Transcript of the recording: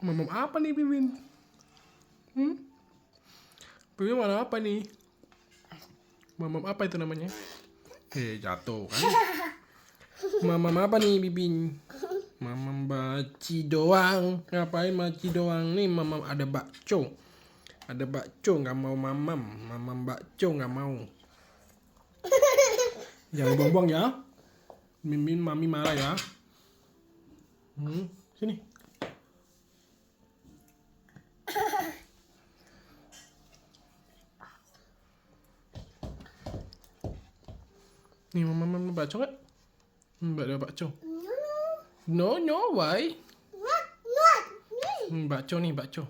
Mamam apa nih, Bibin? Bibin mana apa nih? Mamam apa itu namanya? Jatuh kan? Mamam apa nih, Bibin? Mamam baci doang. Ngapain baci doang nih? Mamam ada bakso. Ada bakso nggak mau mamam. Mamam bakso nggak mau. Jangan buang-buang ya. Mimin mami marah ya. Sini. Nih mamam bakso nggak? Mbak ada bakso. No, why? Bakso nih, bakso.